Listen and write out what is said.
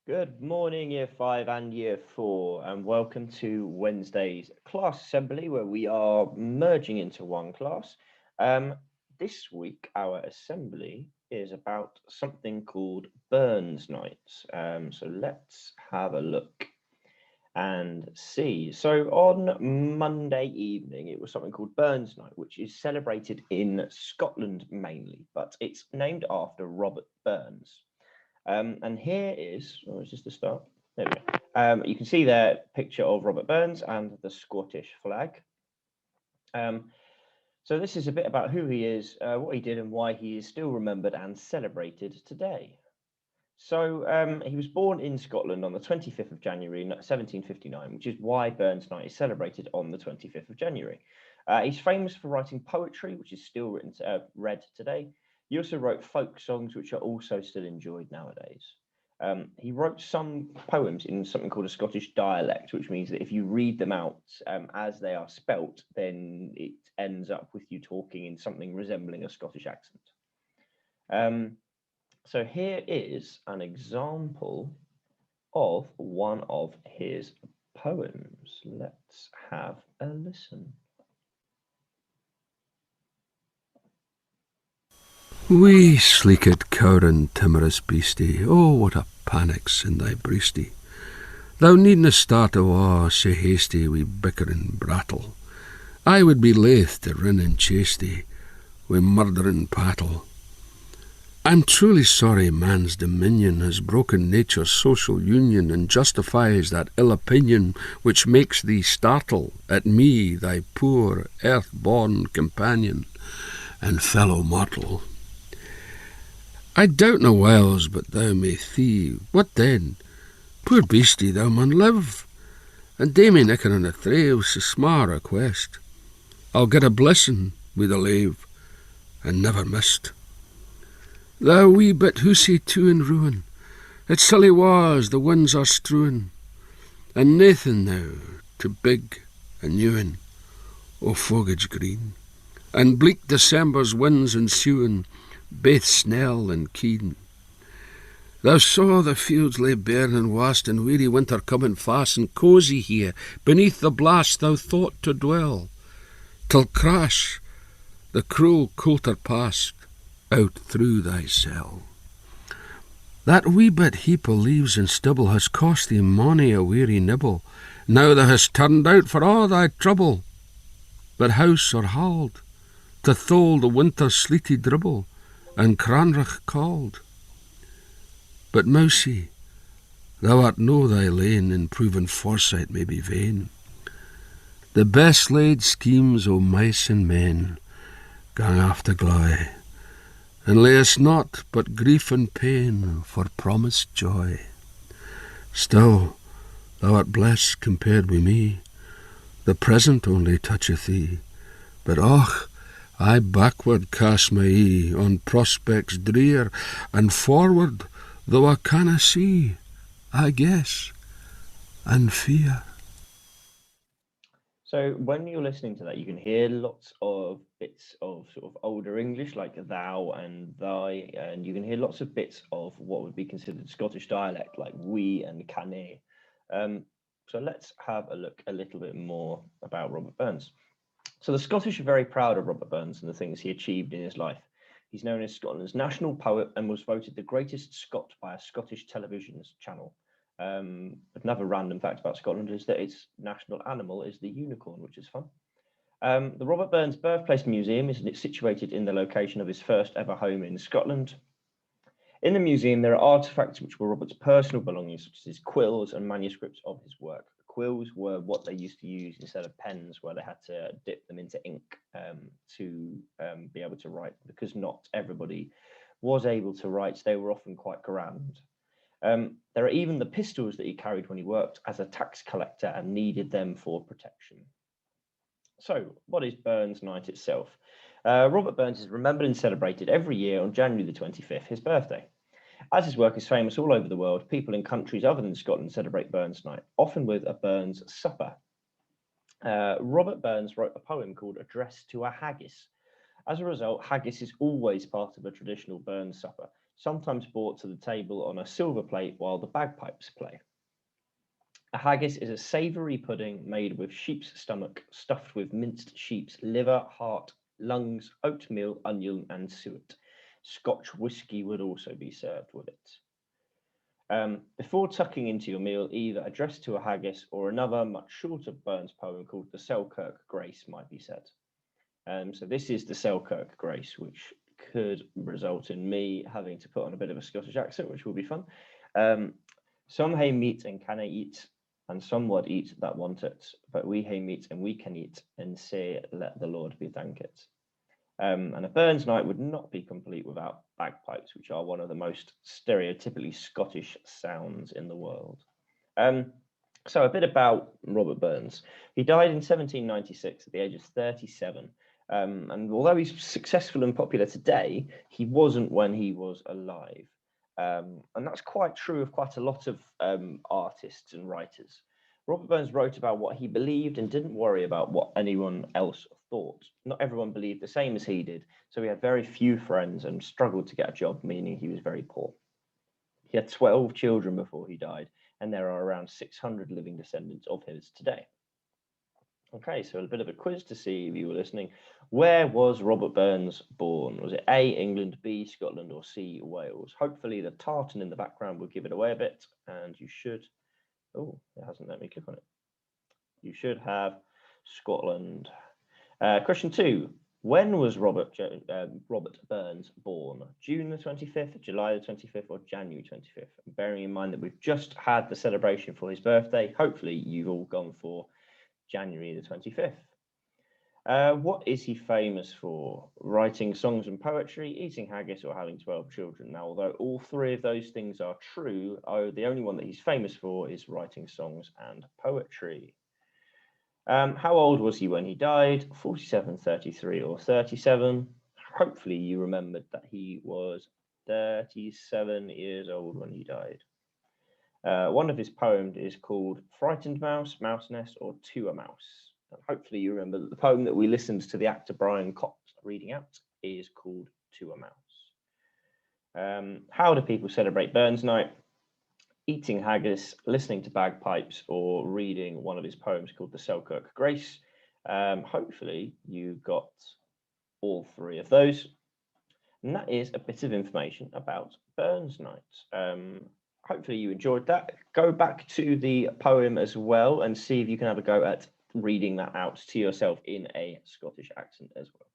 Good morning, Year 5 and Year 4, and welcome to Wednesday's class assembly where we are merging into one class. Um, this week, our assembly is about something called Burns Nights. So let's have a look and see. So on Monday evening, it was something called Burns Night, which is celebrated in Scotland mainly, but it's named after Robert Burns. And here is, oh, is this the start? There we go. You can see there picture of Robert Burns and the Scottish flag. So this is a bit about who he is, what he did, and why he is still remembered and celebrated today. So he was born in Scotland on the 25th of January 1759, which is why Burns Night is celebrated on the 25th of January. He's famous for writing poetry, which is still read today. He also wrote folk songs, which are also still enjoyed nowadays. He wrote some poems in something called a Scottish dialect, which means that if you read them out as they are spelt, then it ends up with you talking in something resembling a Scottish accent. So here is an example of one of his poems. Let's have a listen. Wee sleeked cowrin timorous beastie, oh what a panic's in thy breastie. Thou needna start awa sae hasty wi bickering brattle. I would be laith to rin and chase thee wi murdering pattle. I'm truly sorry man's dominion has broken nature's social union and justifies that ill opinion which makes thee startle at me, thy poor earth-born companion and fellow mortal. I doubt no whiles but thou may thee. What then? Poor beastie, thou mun live, and dae me nicker on a trail sae sma' request. I'll get a blessing wi' the lave, and never missed. Thou wee bit hoosie too in ruin, it silly was the winds are strewin', and naething now to big and newin', o foliage green, and bleak December's winds ensuing, baith snell and keen. Thou saw the fields lay bare and wast, and weary winter coming fast, and cosy here beneath the blast thou thought to dwell, till crash the cruel coulter passed out through thy cell. That wee bit heap o' leaves and stubble has cost thee mony a weary nibble. Now thou hast turned out for all thy trouble, but house or hald, to thole the winter's sleety dribble, and Cranrach called. But mousie, thou art no thy lane, and proven foresight may be vain. The best laid schemes o' mice and men gang after glory, and lay us not but grief and pain for promised joy. Still, thou art blessed compared wi' me, the present only toucheth thee, but och, I backward cast my ee on prospects drear, and forward, though I canna see, I guess, and fear. So when you're listening to that, you can hear lots of bits of sort of older English, like thou and thy, and you can hear lots of bits of what would be considered Scottish dialect, like we and cannae. Um, so let's have a look a little bit more about Robert Burns. So the Scottish are very proud of Robert Burns and the things he achieved in his life. He's known as Scotland's national poet and was voted the greatest Scot by a Scottish television channel. Another random fact about Scotland is that its national animal is the unicorn, which is fun. The Robert Burns Birthplace Museum is situated in the location of his first ever home in Scotland. In the museum, there are artifacts which were Robert's personal belongings, such as his quills and manuscripts of his work. Quills were what they used to use instead of pens, where they had to dip them into ink to be able to write, because not everybody was able to write. They were often quite grand. There are even the pistols that he carried when he worked as a tax collector and needed them for protection. So, what is Burns Night itself? Robert Burns is remembered and celebrated every year on January the 25th, his birthday. As his work is famous all over the world, people in countries other than Scotland celebrate Burns Night, often with a Burns supper. Robert Burns wrote a poem called Address to a Haggis. As a result, haggis is always part of a traditional Burns supper. sometimes brought to the table on a silver plate while the bagpipes play. A haggis is a savoury pudding made with sheep's stomach, stuffed with minced sheep's liver, heart, lungs, oatmeal, onion, and suet. Scotch whisky would also be served with it. Before tucking into your meal, either addressed to a haggis or another much shorter Burns poem called the Selkirk Grace might be said. So this is the Selkirk Grace, which could result in me having to put on a bit of a Scottish accent, which will be fun. Some hae meat and canna eat, and some would eat that want it, but we hae meat and we can eat, and say, let the Lord be thanked. And a Burns night would not be complete without bagpipes, which are one of the most stereotypically Scottish sounds in the world. So a bit about Robert Burns. He died in 1796 at the age of 37. And although he's successful and popular today, he wasn't when he was alive. And that's quite true of quite a lot of artists and writers. Robert Burns wrote about what he believed and didn't worry about what anyone else thought. Not everyone believed the same as he did, so he had very few friends and struggled to get a job, meaning he was very poor. He had 12 children before he died, and there are around 600 living descendants of his today. Okay, so a bit of a quiz to see if you were listening. Where was Robert Burns born? Was it A, England, B, Scotland, or C, Wales? Hopefully the tartan in the background will give it away a bit, and you should... Oh, it hasn't let me click on it. You should have Scotland. Question 2. When was Robert Burns born? June the 25th, July the 25th, or January 25th? Bearing in mind that we've just had the celebration for his birthday, hopefully you've all gone for January the 25th. What is he famous for? Writing songs and poetry, eating haggis, or having 12 children? Now, although all three of those things are true, the only one that he's famous for is writing songs and poetry. How old was he when he died? 47, 33, or 37? Hopefully you remembered that he was 37 years old when he died. One of his poems is called Frightened Mouse, Mouse Nest, or To a Mouse. And hopefully you remember that the poem that we listened to the actor Brian Cox reading out is called To a Mouse. How do people celebrate Burns Night? Eating haggis, listening to bagpipes, or reading one of his poems called the Selkirk Grace. Hopefully you got all three of those. And that is a bit of information about Burns Night. Hopefully you enjoyed that. Go back to the poem as well and see if you can have a go at reading that out to yourself in a Scottish accent as well.